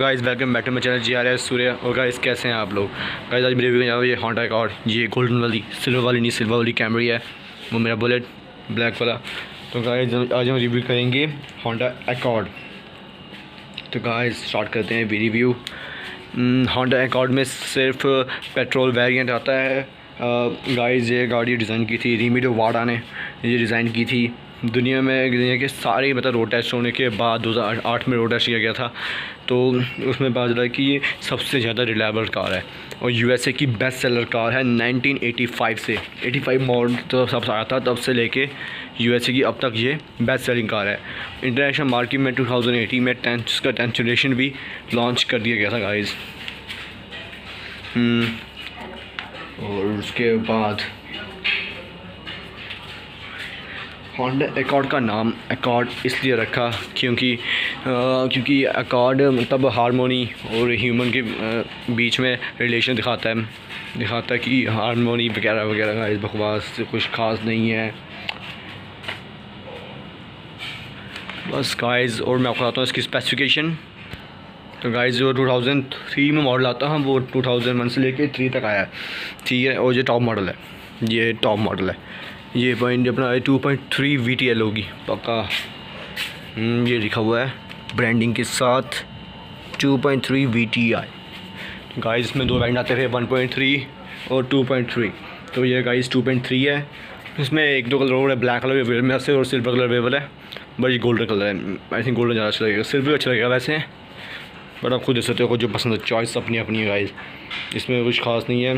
Guys welcome back to my channel GRS Surya. और guys कैसे हैं आप लोग। गाइस आज मेरे रिव्यू ये होंडा अकॉर्ड, ये गोल्डन वाली, सिल्वर वाली नहीं, सिल्वर वाली कैमरी है, वो मेरा बुलेट ब्लैक वाला। तो गाइस आज हम रिव्यू करेंगे होंडा अकॉर्ड। तो गाइस स्टार्ट करते हैं रिव्यू। होंडा अकॉर्ड में सिर्फ पेट्रोल वेरिएंट आता है। गाइस ये गाड़ी डिज़ाइन की थी रेमिडो वाडा ने, ये डिज़ाइन की थी। दुनिया के सारे मतलब रोड टेस्ट होने के बाद 2008 में रोड टेस्ट किया गया था, तो उसमें पता चला कि ये सबसे ज़्यादा रिलायबल कार है और USA की बेस्ट सेलर कार है। 1985 से 85 मॉडल तो सब आया था, तब से लेके USA की अब तक ये बेस्ट सेलिंग कार है। इंटरनेशनल मार्केट में 2018 में इसका 10th जनरेशन भी लॉन्च कर दिया गया था गाइस। और उसके बाद होंडा अकॉर्ड का नाम अकॉर्ड इसलिए रखा क्योंकि अकॉर्ड मतलब हारमोनी और ह्यूमन के बीच में रिलेशन दिखाता है कि हारमोनी वगैरह वगैरह। इस बकवास से कुछ ख़ास नहीं है बस गाइस। और मैं आपको बताता हूँ इसकी स्पेसिफिकेशन। तो गाइस जो 2003 में मॉडल आता है वो 2001 से लेके 3 तक आया है, ठीक है। और ये टॉप मॉडल है, ये टॉप मॉडल है। ये पॉइंट अपना 2.3 VTL होगी पक्का। ये लिखा हुआ है ब्रांडिंग के साथ 2.3 VTI। गाइस इसमें दो वेरिएंट आते थे, 1.3 और 2.3। तो ये गाइस 2.3 है। इसमें एक दो कलर और है, ब्लैक कलर अवेलेबल में से और सिल्वर कलर अवेलेबल है, बट ये गोल्डन कलर है। आई थिंक गोल्डन ज़्यादा अच्छा लगेगा, सिल्वर अच्छा लगेगा वैसे, बट आप खुद देख सकते हो जो पसंद है, चॉइस अपनी अपनी है गाइस, इसमें कुछ खास नहीं है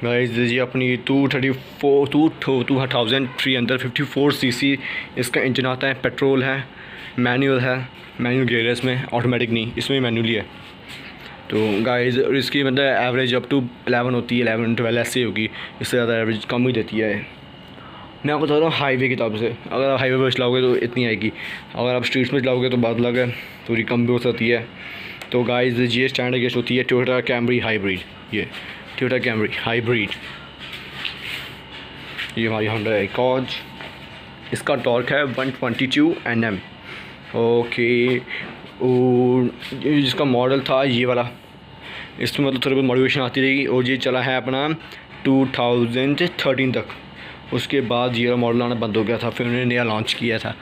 गाइस। ये अपनी 2354 cc इसका इंजन आता है, पेट्रोल है, मैनुअल गियर है इसमें, ऑटोमेटिक नहीं, इसमें मैनुअली है। तो गाइस इसकी मतलब एवरेज अप टू 11 होती है, 11-12 ऐसे होगी, इससे ज़्यादा एवरेज कम ही देती है। मैं आपको बता रहा हूँ हाईवे की हिसाब से, अगर आप हाईवे पर चलाओगे तो इतनी आएगी, अगर आप स्ट्रीट्स में चलाओगे तो बात अलग है, थोड़ी कम भी हो सकती है। तो गाइस ये स्टैंडर्ड गेस्ट होती है टोयोटा कैमरी हाइब्रिड, ये टोयोटा कैमरी हाइब्रिड, ये हमारी होंडा अकॉर्ड। इसका टॉर्क है 122 Nm, ओके। और जिसका मॉडल था ये वाला, इसमें मतलब थोड़ी बहुत मॉडिफिकेशन आती रहेगी। और ये चला है अपना 2013 तक, उसके बाद ये मॉडल आना बंद हो गया था, फिर उन्होंने नया लॉन्च किया था।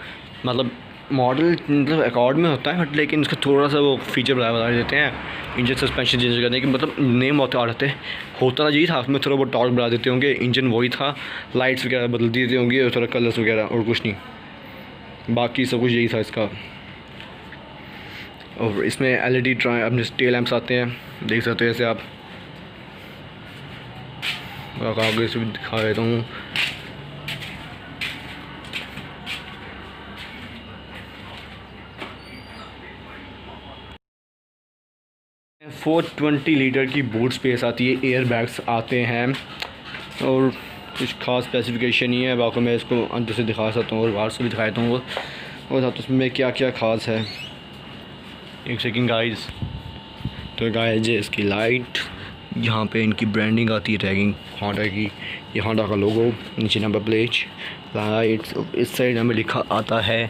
मतलब मॉडल मतलब अकॉर्ड में होता है बट लेकिन इसका थोड़ा सा वो फीचर बता देते हैं, इंजन सस्पेंशन चेंज करने की, मतलब नेम होता रहते हैं। होता यही था, उसमें थोड़ा बहुत टॉर्क बढ़ा देते होंगे, इंजन वही था, लाइट्स वगैरह बदल देते होंगे और थोड़ा कलर्स वगैरह, और कुछ नहीं, बाकी सब कुछ यही था इसका। और इसमें LED अपने टेल लैंप्स आते हैं, देख सकते हैं ऐसे आप, आगे से भी दिखा देता हूँ। है 420 लीटर की बूट स्पेस आती है, एयर बैग्स आते हैं, और कुछ खास स्पेसिफिकेशन नहीं है। बाकी मैं इसको अंदर से दिखा सकता हूँ और बाहर से भी दिखा देता हूँ, और साथ उसमें क्या क्या खास है। एक सेकंड गाइस। तो गाइस ये इसकी लाइट, यहाँ पे इनकी ब्रांडिंग आती है, टैगिंग होंडा की, ये होंडा का लोगो, नीचे नंबर प्लेट, लाइट्स। इस साइड हमें लिखा आता है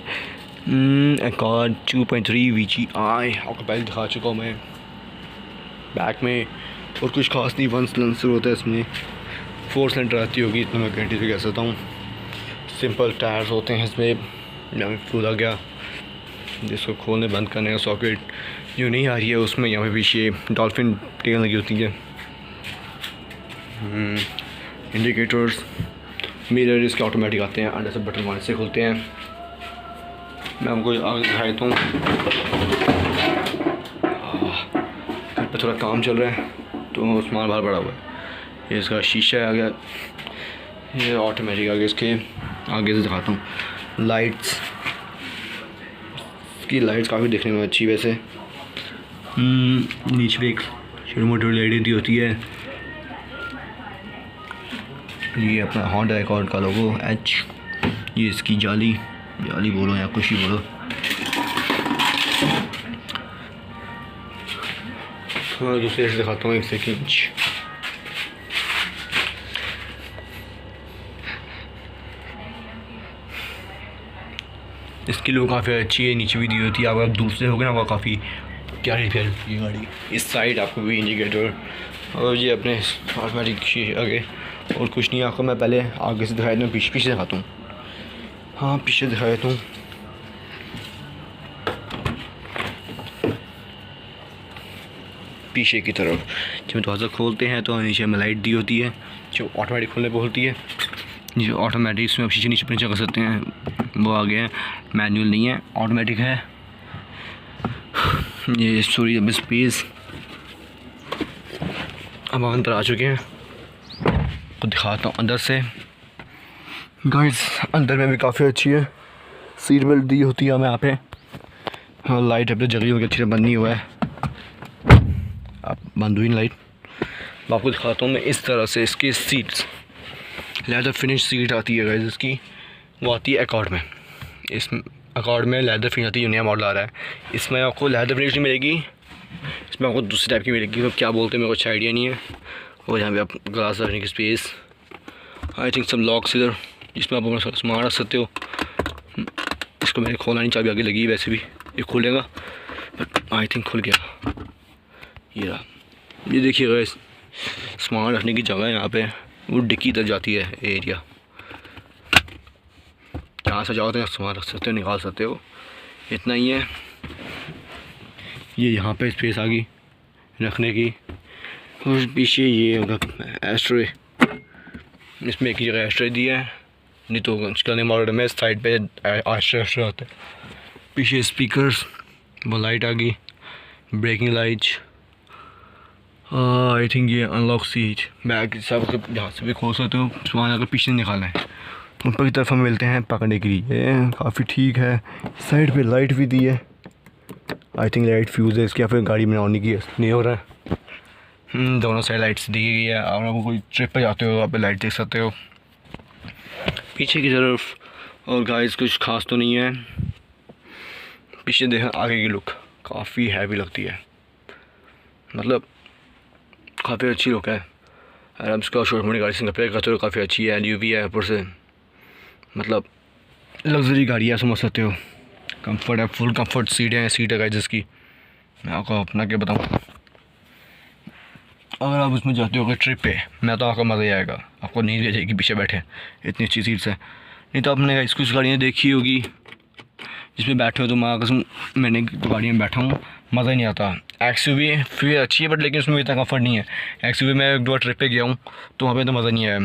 अकॉर्ड 2.3 VTI, आपको पहले दिखा चुका हूँ मैं। बैक में और कुछ खास नहीं, 1 सिलेंसर होता है इसमें, 4 सिलेंडर आती होगी, इतना मैं गारंटी से कह सकता हूँ। सिंपल टायर्स होते हैं इसमें, यहाँ फूल आ गया, जिसको खोलने बंद करने का सॉकेट यूँ नहीं आ रही है उसमें, यहाँ पे पीछे डॉल्फिन टेल लगी होती है। इंडिकेटर्स, मिरर इसके ऑटोमेटिक आते हैं, अंदर से बटन मारने से खुलते हैं। मैं आपको आगे दिखा देता हूँ, घर पर थोड़ा काम चल रहा है तो सामान बाहर पड़ा हुआ है। ये इसका शीशा आ गया, ये ऑटोमेटिक आगे, इसके आगे से दिखाता हूँ। लाइट्स, इसकी लाइट्स काफ़ी देखने में अच्छी वैसे। नीचे पे एक छोटी मोटी लाइट दी होती है। ये अपना होंडा अकॉर्ड का लोगो H, ये इसकी जाली बोलो या कुछ ही बोलो। मैं दूसरे से दिखाता हूँ, एक सेकेंड। इसकी लुक काफ़ी अच्छी है, नीचे भी दी होती है। अगर आप दूर से होगे ना वो काफ़ी क्या रिपेयर ये गाड़ी। इस साइड आपको भी इंडिकेटर और ये अपने ऑटोमेटिक आगे और कुछ नहीं। आपको मैं पहले आगे से दिखाया दूँ, पीछे दिखाता हूँ। हाँ पीछे दिखा देता हूँ। पीछे की तरफ जब दरवाज़ा खोलते हैं तो नीचे में लाइट दी होती है जो ऑटोमेटिक खोलने पर होती है। जो ऑटोमेटिक इसमें आप शीशे नीचे नीचे कर सकते हैं, वो आ गया है। मैनुअल नहीं है, ऑटोमेटिक है। ये सॉरी अब स्पेस अब हम अंदर आ चुके हैं तो दिखाता हूँ अंदर से। गाइस अंदर में भी काफ़ी अच्छी है, सीट बेल्ट दी होती है हमें यहाँ पे। हाँ लाइट अपनी जगह होगी, अच्छी से बंद नहीं हुआ है, आप बंद हुई लाइट। मैं आपको दिखाता हूँ मैं इस तरह से इसकी सीट्स लेदर फिनिश सीट आती है गाइस इसकी, वो आती है अकॉर्ड में। इस अकॉर्ड में लेदर फिनिश आती है, नया मॉडल आ रहा है। इसमें आपको लेदर फिनिश नहीं मिलेगी, इसमें आपको दूसरी टाइप की मिलेगी, तो क्या बोलते हैं मेरे को अच्छा आइडिया नहीं है। और यहाँ पे आप ग्लास रखने की स्पेस, आई थिंक सब लॉक्स इधर जिसमें आप अपना सामान रख सकते हो। इसको मैंने खोला नहीं, चाबी आगे लगी है, वैसे भी ये खुलेगा बट आई थिंक खुल गया। ये देखिएगा इस सामान रखने की जगह है यहाँ पे, वो डिक्की तक जाती है एरिया, जहाँ से जाओ तो सामान रख सकते हो, निकाल सकते हो, इतना ही है। ये यहाँ पे स्पेस आ गई रखने की। और पीछे ये होगा एस्ट्रे, इसमें एक ही जगह एस्ट्रे दिया है, नहीं तो उसका मॉडल में साइड पे एस्ट्रे होता है। पीछे स्पीकर्स, वो लाइट आ गई, ब्रेकिंग लाइट। आई थिंक ये अनलॉक सीट, बैग सब जहाँ से भी खोल सकते हो, सामान अगर पीछे नहीं निकालना है। ऊपर की तरफ हम मिलते हैं पकड़ने के लिए, काफ़ी ठीक है। साइड पे लाइट भी दी है, आई थिंक लाइट फ्यूज़ है इसकी, या फिर गाड़ी में ऑन नहीं हो रहा है। दोनों साइड लाइट्स दी गई है, और आपको कोई ट्रिप पे जाते हो आप लाइट देख सकते हो पीछे की तरफ। और गाइस कुछ खास तो नहीं है, पीछे देखें आगे की लुक काफ़ी हैवी लगती है, मतलब काफ़ी अच्छी लुक है। और अब इसका शॉर्ट मोड गाड़ी सिंगल प्लेयर का तो काफ़ी अच्छी है, एलयूवी है ऊपर से, मतलब लग्जरी गाड़ी है समझ सकते हो। कंफर्ट है, फुल कंफर्ट सीट है गाइस जिसकी मैं आपको अपना क्या बताऊँ। अगर आप उसमें जाते हो ट्रिप पे, मैं तो आपको मज़ा ही आएगा, आपको नींद आ जाएगी पीछे बैठे, इतनी अच्छी सीट्स है। नहीं तो आपने कुछ गाड़ियाँ देखी होगी जिसमें बैठे हो तो मैंने तो गाड़ी में बैठा हूँ, मज़ा ही नहीं आता। एक्सयूवी फिर अच्छी है बट लेकिन उसमें इतना कंफर्ट नहीं है। एक्सयूवी में एक दो ट्रिप पे गया हूँ तो वहाँ पे तो मज़ा नहीं आया।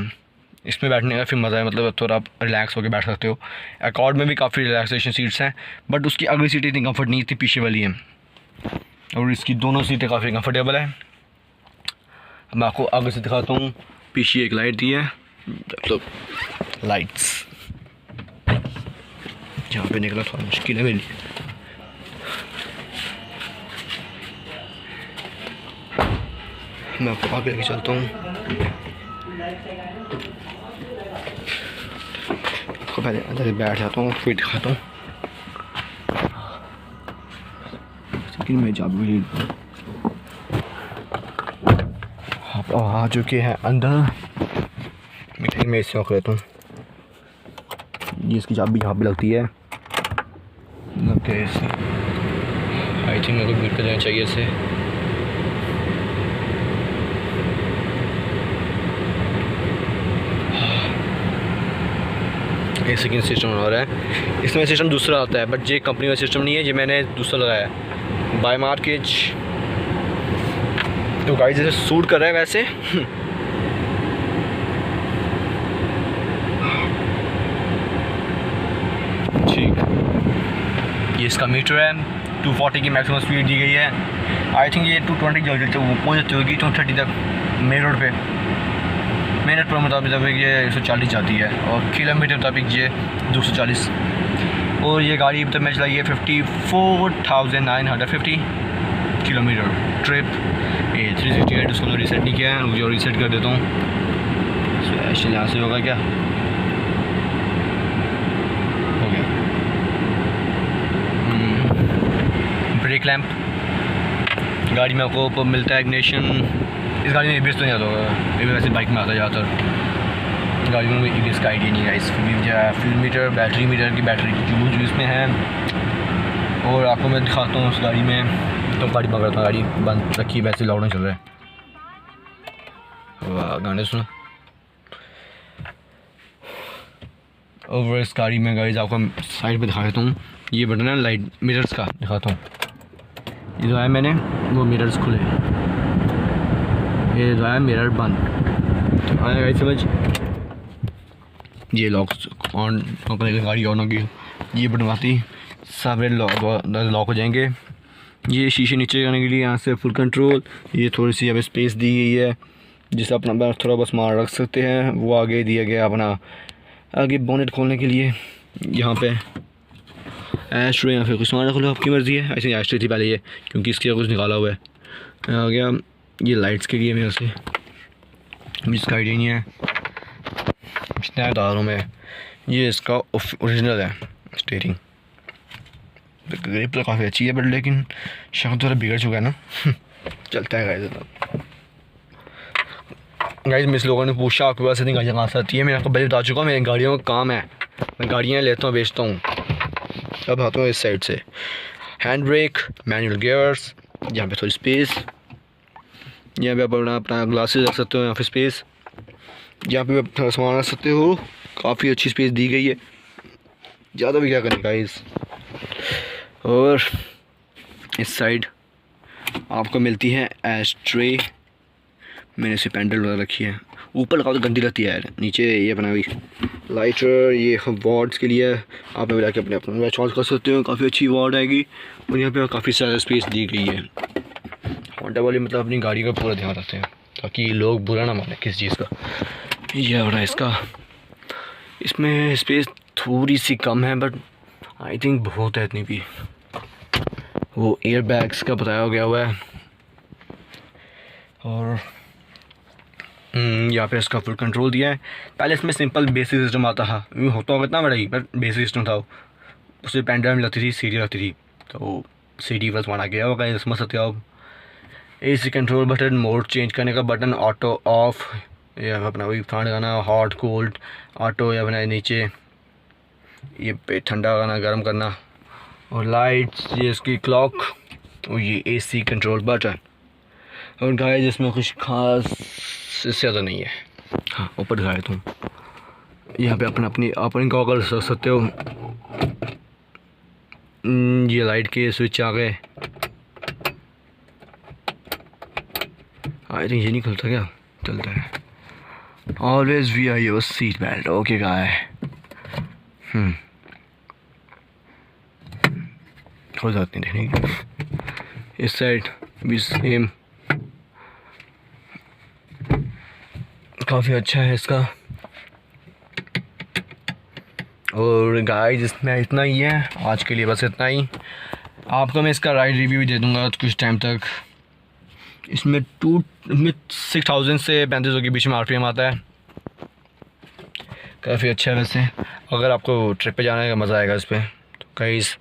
इसमें बैठने का फिर मज़ा है, मतलब थोड़ा आप रिलैक्स होकर बैठ सकते हो। अकॉर्ड में भी काफ़ी रिलैक्सेशन सीट्स हैं बट उसकी अगली सीट इतनी कंफर्ट नहीं, इतनी पीछे वाली है। और इसकी दोनों सीटें काफ़ी कंफर्टेबल है। मैं आपको आगे से दिखाता हूँ, पीछे एक लाइट दी है, मतलब लाइट्स जहाँ पे निकला थोड़ा मुश्किल है मेरे लिए। मैं आपको आगे लेके चलता हूँ, आपको पहले अंदर से बैठ जाता हूँ फिर दिखाता हूँ। लेकिन मैं चाबी आप आ चुके हैं अंदर, मैं इससे रख लेता हूँ। ये इसकी चाबी यहाँ पे लगती है, आई थिंक मेरे को बीट कर देना चाहिए इसे। एक सेकेंड सिस्टम हो रहा है, इसमें सिस्टम दूसरा आता है बट ये कंपनी का सिस्टम नहीं है, ये मैंने दूसरा लगाया है बाय मार्केज। तो गाइस जैसे सूट कर रहा है वैसे ठीक। ये इसका मीटर है, 240 की मैक्सिमम स्पीड दी गई है। आई थिंक ये 220 पहुँच जाती होगी 230 तक मेन रोड पे। मिनट पर मुताबिक ये 140 जाती है और किलोमीटर मुताबिक ये 240। और ये गाड़ी अब तक मैं चलाई है 54,950 किलोमीटर ट्रिप। ये 368 उसको रीसेट नहीं किया है, मुझे रीसेट कर देता हूँ। एक्चुअली यहाँ से होगा क्या, हो गया। ब्रेक लैंप गाड़ी में आपको मिलता है, इग्निशन। इस गाड़ी में एबीएस तो नहीं आता होगा, एबीएस वैसे बाइक में आता है ज़्यादातर, गाड़ियों में एबीएस का आइडिया नहीं है। इस फ्यूल मीटर, बैटरी मीटर की बैटरी जो इसमें है। और आपको मैं दिखाता हूँ उस गाड़ी में तो गाड़ी बंद करता हूँ, गाड़ी बंद रखी, वैसे लॉकडाउन चल रहा है। वाह गाने सुनो। और इस गाड़ी में गाइस आपको साइड पे दिखा देता हूँ, ये बटन है लाइट मिरर्स का, दिखाता हूँ। ये जो है मैंने वो मिरर्स खुले, ये जो है मिरर बंद, आया गाइस समझ। ये लॉक ऑन करने के गाड़ी ऑन होगी, ये बटन आती सारे लॉक हो जाएंगे। ये शीशे नीचे करने के लिए यहाँ से फुल कंट्रोल, ये थोड़ी सी अब स्पेस दी गई है जिसे अपना थोड़ा बस मार रख सकते हैं। वो आगे दिया गया अपना आगे बोनेट खोलने के लिए, यहाँ पे ऐश रे या फिर कुछ सामान खोलो, आपकी मर्ज़ी है। ऐसे ऐश थी पहले ये, क्योंकि इसके कुछ निकाला हुआ है। आ गया ये लाइट्स के लिए मेरे से, इसका आइडिया नहीं है, इतना दारों में। ये इसका ओरिजिनल है स्टीयरिंग, ग्रिप तो काफ़ी अच्छी है बट लेकिन शक्ल थोड़ा बिगड़ चुका है ना। चलता है गाइस। गाइस मिस लोगों ने पूछा आपके पास इतनी गाड़ियाँ कहाँ से आती है, मैं आपको पहले बता चुका हूँ, मेरी गाड़ियों का काम है, मैं गाड़ियाँ लेता हूँ बेचता हूँ। अब आता हूँ इस साइड से, हैंड ब्रेक, मैनुअल गियर्स, यहाँ पे थोड़ी स्पेस, यहाँ पे आप अपना ग्लासेस रख सकते हो, यहाँ पे स्पेस, यहाँ पे आप सामान रख सकते हो, काफ़ी अच्छी स्पेस दी गई है, ज़्यादा भी क्या करें गाइस। और इस साइड आपको मिलती है एश ट्रे, मैंने इसे पैंडल लगा रखी है, ऊपर काफ़ी गंदी लगती है यार, नीचे ये बना हुई लाइटर, ये वार्ड्स के लिए आप मिला के अपने चॉइस कर सकते हो, काफ़ी अच्छी वार्ड आएगी। और यहाँ पे काफ़ी सारा स्पेस दी गई है। होंडा वाले मतलब अपनी गाड़ी का पूरा ध्यान रखते हैं ताकि लोग बुरा ना माने किसी चीज़ का। ये हो रहा है इसका, इसमें स्पेस थोड़ी सी कम है बट आई थिंक बहुत है इतनी भी। वो एयर बैग्स का बताया गया हुआ है। और यहाँ पे इसका फुल कंट्रोल दिया है। पहले इसमें सिंपल बेसिक सिस्टम आता था, यूँ होता होगा इतना बड़ा ही, बट बेसिक सिस्टम था। उससे पेन में लगती थी, सीडी लगती थी, तो सीडी बस माना गया होगा, समझ सकते हो आप। AC control button, mode change करने का बटन, ऑटो ऑफ, या अपना वही ठंड गाना, हॉट कोल्ड ऑटो, या अपना नीचे ये पे ठंडा गाना गर्म करना, और लाइट्स, ये इसकी क्लॉक, और ये AC कंट्रोल बटन। और गाइस इसमें कुछ खास इससे ज़्यादा नहीं है। हाँ ऊपर दिखाया तुम, यहाँ पे अपनी गॉगल्स रख सकते हो। ये लाइट के स्विच आ गए, आई थिंक ये नहीं खुलता क्या, चलता है। Always wear your seat belt, okay guy. हो जाती नहीं देखने। इस साइड भी सेम, काफ़ी अच्छा है इसका। और गाइस इसमें इतना ही है आज के लिए, बस इतना ही। आपको मैं इसका राइड रिव्यू दे दूंगा कुछ टाइम तक। इसमें 6,000 से 3500 के बीच में RPM आता है, काफ़ी अच्छा है वैसे। अगर आपको ट्रिप पे जाने का मज़ा आएगा इस पर, तो गाइस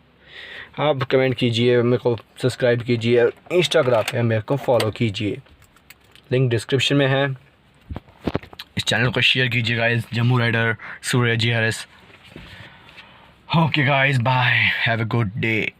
आप कमेंट कीजिए, मेरे को सब्सक्राइब कीजिए, और इंस्टाग्राम पे मेरे को फॉलो कीजिए, लिंक डिस्क्रिप्शन में है। इस चैनल को शेयर कीजिए guys, Jammu rider Surya GRS। Okay guys, bye, have a good day.